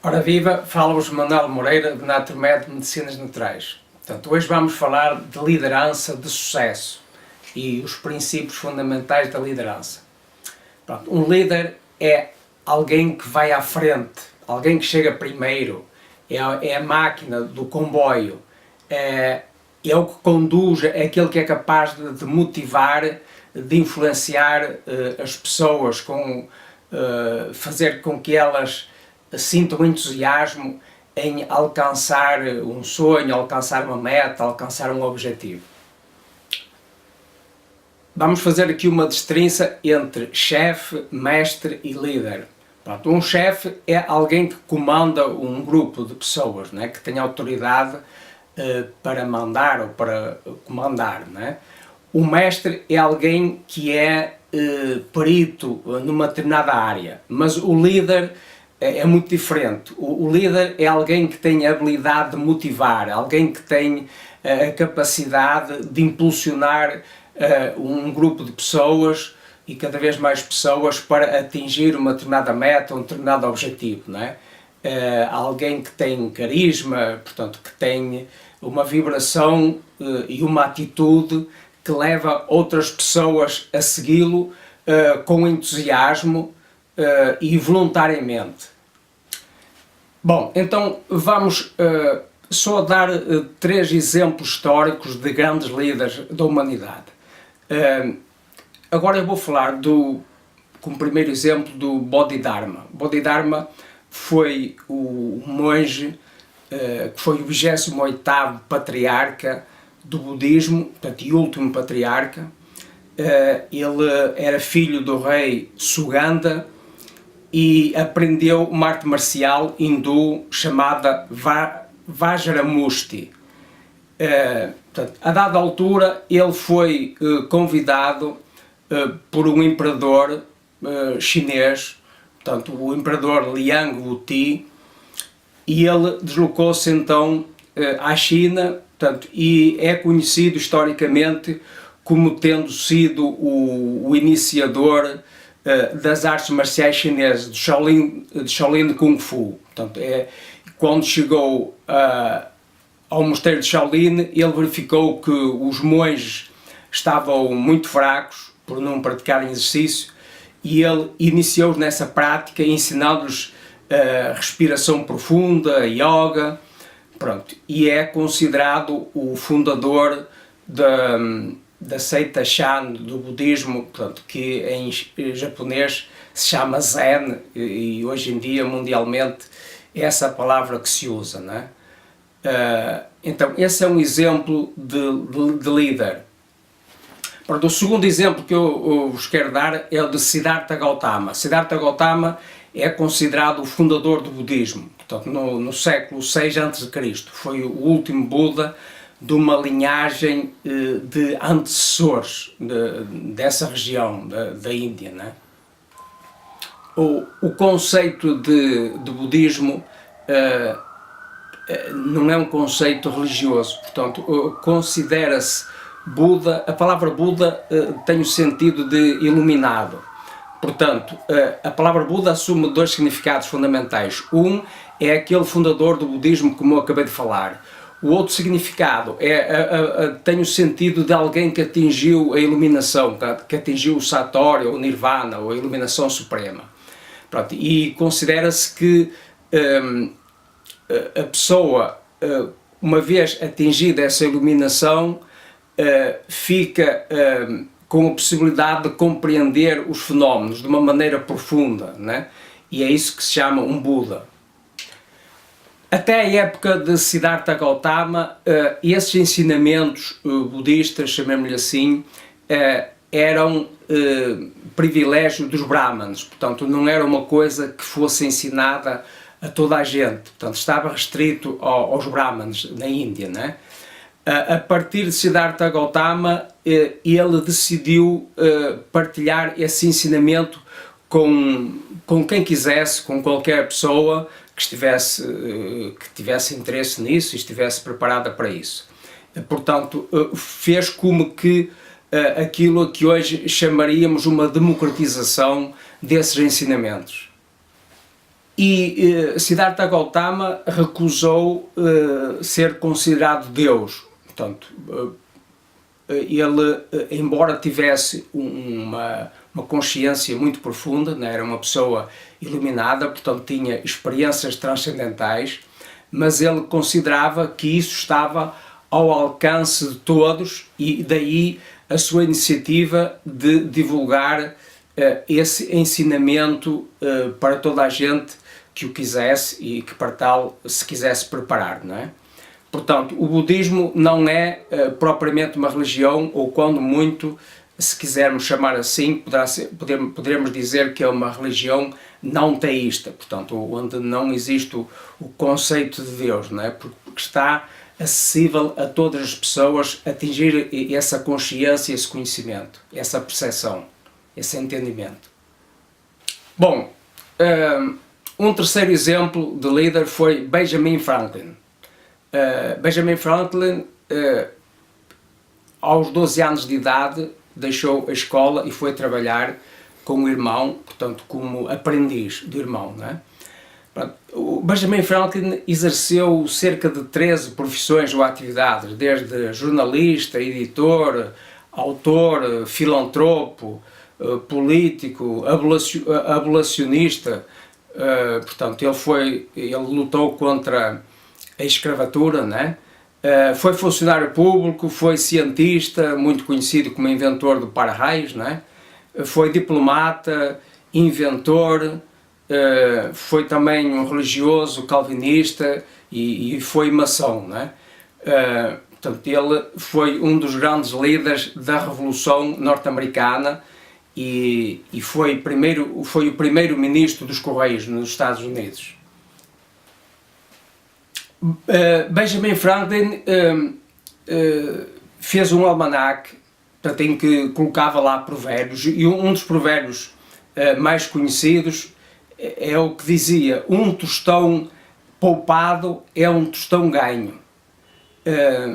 Ora viva, fala-vos Manuel Moreira de Naturmed Medicinas Naturais. Portanto, hoje vamos falar de liderança de sucesso e os princípios fundamentais da liderança. Pronto, um líder é alguém que vai à frente, alguém que chega primeiro, é a máquina do comboio, é o que conduz, é aquele que é capaz de motivar, de influenciar as pessoas, fazer com que elas sintam entusiasmo em alcançar um sonho, alcançar uma meta, alcançar um objetivo. Vamos fazer aqui uma distinção entre chefe, mestre e líder. Pronto, um chefe é alguém que comanda um grupo de pessoas, né, que tem autoridade para mandar ou para comandar. Né? O mestre é alguém que é perito numa determinada área, mas o líder é muito diferente. O líder é alguém que tem a habilidade de motivar, alguém que tem a capacidade de impulsionar um grupo de pessoas e cada vez mais pessoas para atingir uma determinada meta, um determinado objetivo, não é? Alguém que tem carisma, portanto, que tem uma vibração e uma atitude que leva outras pessoas a segui-lo com entusiasmo e voluntariamente. Bom, então vamos só dar três exemplos históricos de grandes líderes da humanidade. Agora eu vou falar como primeiro exemplo do Bodhidharma. Bodhidharma foi o monge que foi o 28º patriarca do budismo, portanto, e último patriarca. Ele era filho do rei Suganda e aprendeu uma arte marcial hindu chamada Vajramushti. Portanto, a dada altura ele foi convidado por um imperador chinês, portanto, o imperador Liang Wuti, e ele deslocou-se então à China, portanto, e é conhecido historicamente como tendo sido o iniciador das artes marciais chinesas, de Shaolin Kung Fu. Portanto, quando chegou ao mosteiro de Shaolin, ele verificou que os monges estavam muito fracos por não praticarem exercício e ele iniciou-os nessa prática, ensinando-lhes respiração profunda, yoga, pronto, e é considerado o fundador da seita Shan do budismo, portanto, que em japonês se chama Zen, e hoje em dia mundialmente é essa a palavra que se usa, não é? Então esse é um exemplo de líder. Pronto, o segundo exemplo que eu vos quero dar é o de Siddhartha Gautama. Siddhartha Gautama é considerado o fundador do budismo, portanto, no século 6 a.C. Foi o último Buda de uma linhagem de antecessores dessa região da Índia. Né? O conceito de budismo não é um conceito religioso, portanto, considera-se Buda, a palavra Buda tem o sentido de iluminado. Portanto, a palavra Buda assume dois significados fundamentais. Um é aquele fundador do budismo, como eu acabei de falar. O outro significado tem o sentido de alguém que atingiu a iluminação, que atingiu o Satori, ou o Nirvana, ou a iluminação suprema. Pronto, e considera-se que a pessoa, uma vez atingida essa iluminação, fica com a possibilidade de compreender os fenómenos de uma maneira profunda, né? E é isso que se chama um Buda. Até a época de Siddhartha Gautama, esses ensinamentos budistas, chamemos-lhe assim, eram privilégio dos Brahmanes, portanto não era uma coisa que fosse ensinada a toda a gente, portanto estava restrito aos Brahmanes na Índia, né? A partir de Siddhartha Gautama, ele decidiu partilhar esse ensinamento com quem quisesse, com qualquer pessoa que tivesse interesse nisso e estivesse preparada para isso. Portanto, fez como que aquilo que hoje chamaríamos uma democratização desses ensinamentos. E Siddhartha Gautama recusou ser considerado Deus. Portanto, ele, embora tivesse uma consciência muito profunda, né? Era uma pessoa iluminada, portanto tinha experiências transcendentais, mas ele considerava que isso estava ao alcance de todos e daí a sua iniciativa de divulgar esse ensinamento para toda a gente que o quisesse e que para tal se quisesse preparar, não é? Portanto, o budismo não é propriamente uma religião, ou quando muito, se quisermos chamar assim, poderemos dizer que é uma religião não teísta, portanto, onde não existe o conceito de Deus, não é? Porque está acessível a todas as pessoas atingir essa consciência, esse conhecimento, essa percepção, esse entendimento. Bom, um terceiro exemplo de líder foi Benjamin Franklin. Benjamin Franklin, aos 12 anos de idade, deixou a escola e foi trabalhar com o irmão, portanto, como aprendiz do irmão, não é? O Benjamin Franklin exerceu cerca de 13 profissões ou atividades, desde jornalista, editor, autor, filantropo, político, abolicionista. Portanto, ele lutou contra a escravatura, né? Foi funcionário público, foi cientista, muito conhecido como inventor do para-raios, né? Foi diplomata, inventor, foi também um religioso calvinista e foi maçom, né? Portanto, ele foi um dos grandes líderes da Revolução Norte-Americana e foi o primeiro ministro dos Correios nos Estados Unidos. Benjamin Franklin fez um almanaque, portanto, em que colocava lá provérbios, e um dos provérbios mais conhecidos é o que dizia: um tostão poupado é um tostão ganho.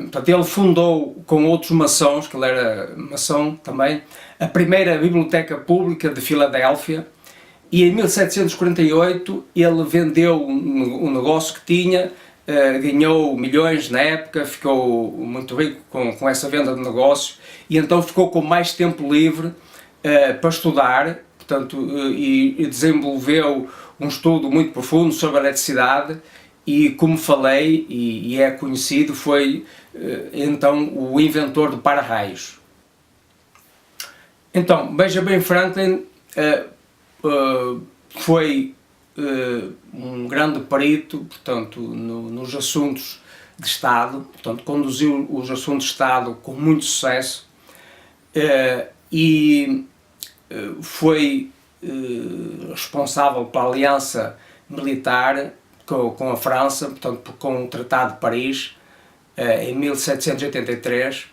Portanto, ele fundou com outros maçons, que ele era maçom também, a primeira biblioteca pública de Filadélfia, e em 1748 ele vendeu um negócio que tinha, ganhou milhões na época, ficou muito rico com essa venda de negócio, e então ficou com mais tempo livre para estudar, portanto, e desenvolveu um estudo muito profundo sobre a eletricidade, e como falei, e é conhecido, foi então o inventor do para-raios. Então, Benjamin Franklin foi um grande perito, portanto, nos assuntos de Estado, portanto, conduziu os assuntos de Estado com muito sucesso, e foi responsável pela aliança militar com a França, portanto, com o Tratado de Paris, em 1783,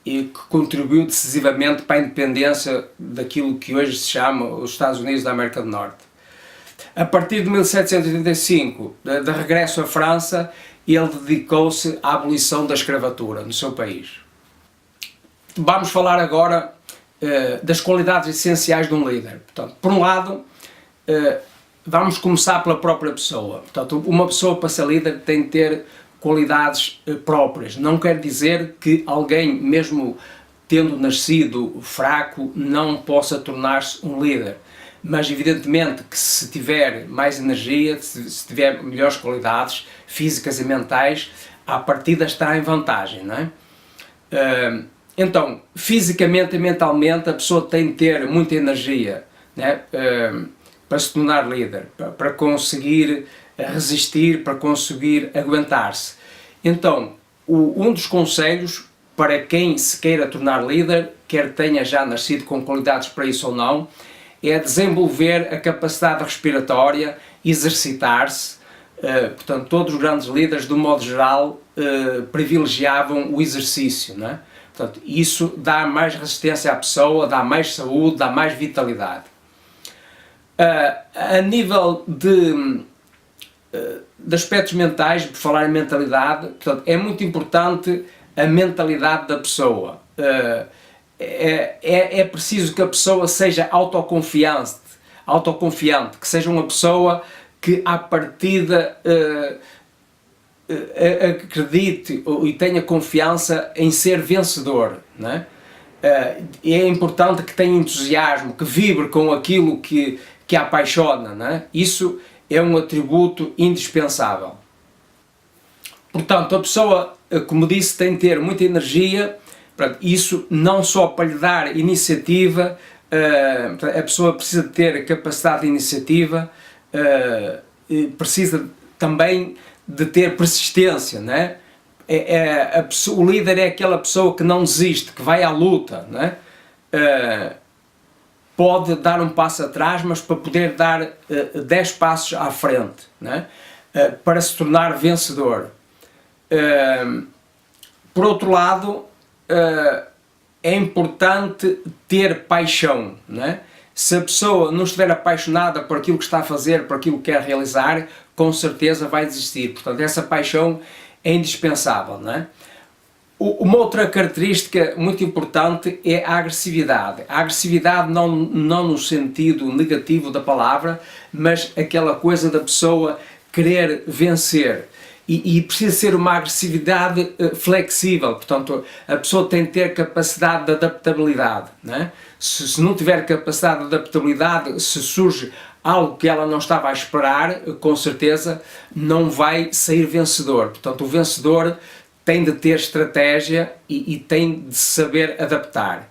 e que contribuiu decisivamente para a independência daquilo que hoje se chama os Estados Unidos da América do Norte. A partir de 1785, de regresso à França, ele dedicou-se à abolição da escravatura no seu país. Vamos falar agora das qualidades essenciais de um líder. Portanto, por um lado, vamos começar pela própria pessoa. Portanto, uma pessoa para ser líder tem de ter qualidades próprias. Não quer dizer que alguém, mesmo tendo nascido fraco, não possa tornar-se um líder. Mas evidentemente que se tiver mais energia, se tiver melhores qualidades físicas e mentais, à partida está em vantagem, não é? Então, fisicamente e mentalmente a pessoa tem de ter muita energia, né? Para se tornar líder, para conseguir resistir, para conseguir aguentar-se. Então, um dos conselhos para quem se queira tornar líder, quer tenha já nascido com qualidades para isso ou não, é desenvolver a capacidade respiratória, exercitar-se. Portanto, todos os grandes líderes, de um modo geral, privilegiavam o exercício, não é? Portanto, isso dá mais resistência à pessoa, dá mais saúde, dá mais vitalidade. A nível de aspectos mentais, por falar em mentalidade, portanto, é muito importante a mentalidade da pessoa. É preciso que a pessoa seja autoconfiante, que seja uma pessoa que à partida acredite e tenha confiança em ser vencedor, não é? É importante que tenha entusiasmo, que vibre com aquilo que a apaixona, não é? Isso é um atributo indispensável. Portanto, a pessoa, como disse, tem de ter muita energia, isso não só para lhe dar iniciativa, a pessoa precisa de ter capacidade de iniciativa, precisa também de ter persistência, não é? O líder é aquela pessoa que não desiste, que vai à luta, não é? Pode dar um passo atrás, mas para poder dar 10 passos à frente, não é? Para se tornar vencedor. Por outro lado, é importante ter paixão, não é? Se a pessoa não estiver apaixonada por aquilo que está a fazer, por aquilo que quer realizar, com certeza vai desistir. Portanto, essa paixão é indispensável, não é? Uma outra característica muito importante é a agressividade. A agressividade não no sentido negativo da palavra, mas aquela coisa da pessoa querer vencer. E precisa ser uma agressividade flexível, portanto a pessoa tem que ter capacidade de adaptabilidade, não é? Se não tiver capacidade de adaptabilidade, se surge algo que ela não estava a esperar, com certeza não vai sair vencedor. Portanto, o vencedor tem de ter estratégia e tem de saber adaptar.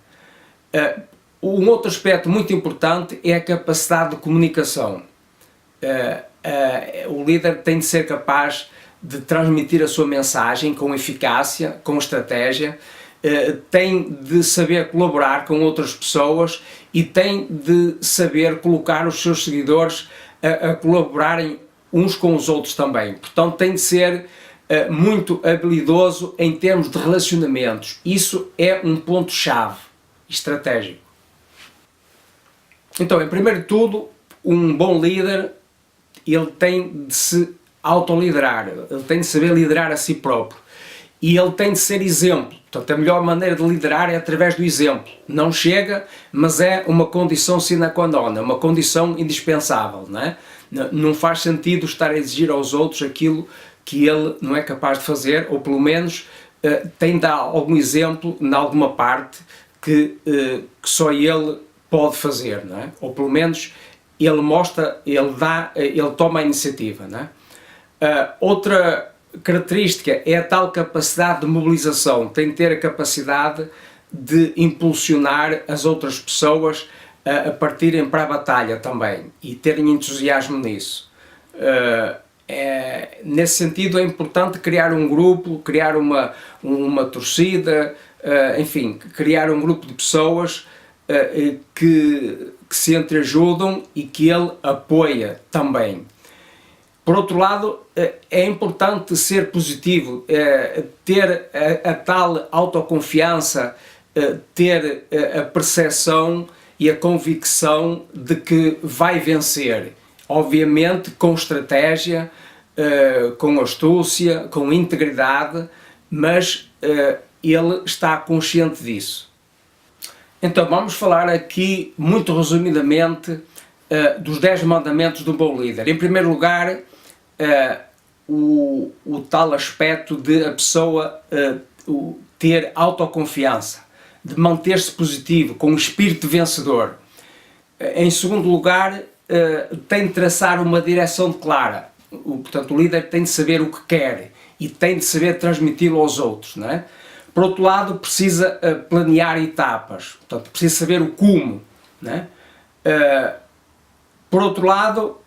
Um outro aspecto muito importante é a capacidade de comunicação. O líder tem de ser capaz de transmitir a sua mensagem com eficácia, com estratégia, tem de saber colaborar com outras pessoas e tem de saber colocar os seus seguidores a colaborarem uns com os outros também. Portanto, tem de ser muito habilidoso em termos de relacionamentos. Isso é um ponto-chave estratégico. Então, em primeiro de tudo, um bom líder, ele tem de se autoliderar, ele tem de saber liderar a si próprio e ele tem de ser exemplo. Portanto, a melhor maneira de liderar é através do exemplo. Não chega, mas é uma condição sine qua non, é uma condição indispensável, não é? Não faz sentido estar a exigir aos outros aquilo que ele não é capaz de fazer, ou pelo menos tem de dar algum exemplo em alguma parte que só ele pode fazer, não é? Ou pelo menos ele mostra, ele toma a iniciativa, não é? Outra característica é a tal capacidade de mobilização, tem de ter a capacidade de impulsionar as outras pessoas a partirem para a batalha também e terem entusiasmo nisso. Nesse sentido é importante criar um grupo, criar uma torcida, enfim, criar um grupo de pessoas que se entreajudam e que ele apoia também. Por outro lado, é importante ser positivo, ter a tal autoconfiança, ter a percepção e a convicção de que vai vencer. Obviamente com estratégia, com astúcia, com integridade, mas ele está consciente disso. Então vamos falar aqui, muito resumidamente, dos 10 mandamentos do bom líder. Em primeiro lugar, o tal aspecto de a pessoa ter autoconfiança, de manter-se positivo, com um espírito vencedor. Em segundo lugar, tem de traçar uma direção clara. Portanto, o líder tem de saber o que quer e tem de saber transmiti-lo aos outros, não é? Por outro lado, precisa planear etapas, portanto, precisa saber o como, não é? Por outro lado,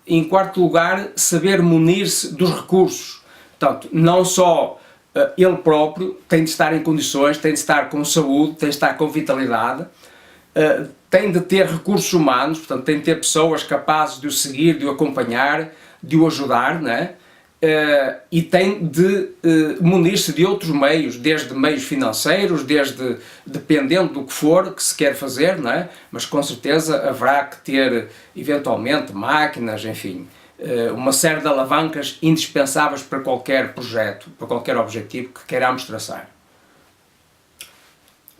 em quarto lugar, saber munir-se dos recursos. Portanto, não só ele próprio tem de estar em condições, tem de estar com saúde, tem de estar com vitalidade, tem de ter recursos humanos, portanto, tem de ter pessoas capazes de o seguir, de o acompanhar, de o ajudar, não é? E tem de munir-se de outros meios, desde meios financeiros, desde dependendo do que for que se quer fazer, não é? Mas com certeza haverá que ter eventualmente máquinas, enfim, uma série de alavancas indispensáveis para qualquer projeto, para qualquer objetivo que queiramos traçar.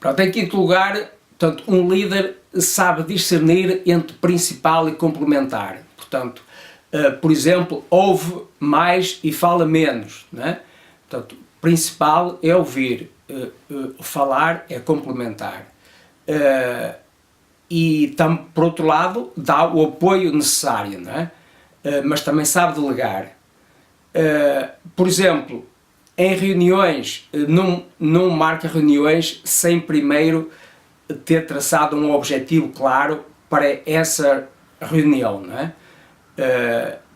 Pronto, em quinto lugar, portanto, um líder sabe discernir entre principal e complementar. Portanto, Por exemplo, ouve mais e fala menos, né? Portanto, o principal é ouvir, falar é complementar. E, por outro lado, dá o apoio necessário, né? Mas também sabe delegar. Por exemplo, em reuniões, não marca reuniões sem primeiro ter traçado um objetivo claro para essa reunião, não é?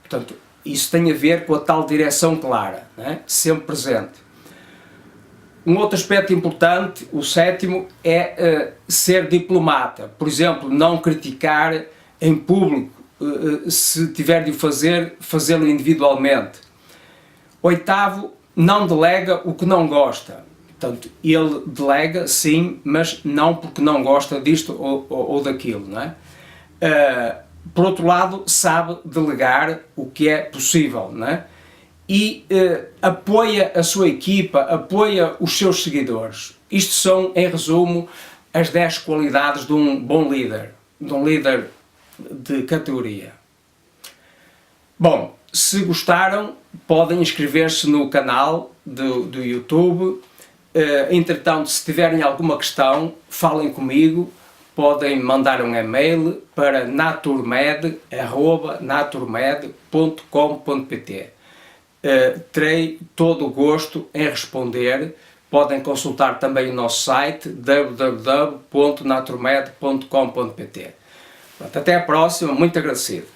Portanto, isso tem a ver com a tal direção clara, não é? Sempre presente. Um outro aspecto importante, o sétimo, é ser diplomata. Por exemplo, não criticar em público, se tiver de fazê-lo individualmente. Oitavo, não delega o que não gosta. Portanto, ele delega, sim, mas não porque não gosta disto ou daquilo, não é? Por outro lado, sabe delegar o que é possível, não é? E apoia a sua equipa, apoia os seus seguidores. Isto são, em resumo, as 10 qualidades de um bom líder, de um líder de categoria. Bom, se gostaram, podem inscrever-se no canal do YouTube. Entretanto, se tiverem alguma questão, falem comigo. Podem mandar um e-mail para naturmed@naturmed.com.pt. Terei todo o gosto em responder. Podem consultar também o nosso site www.naturmed.com.pt. Até a próxima, muito agradecido.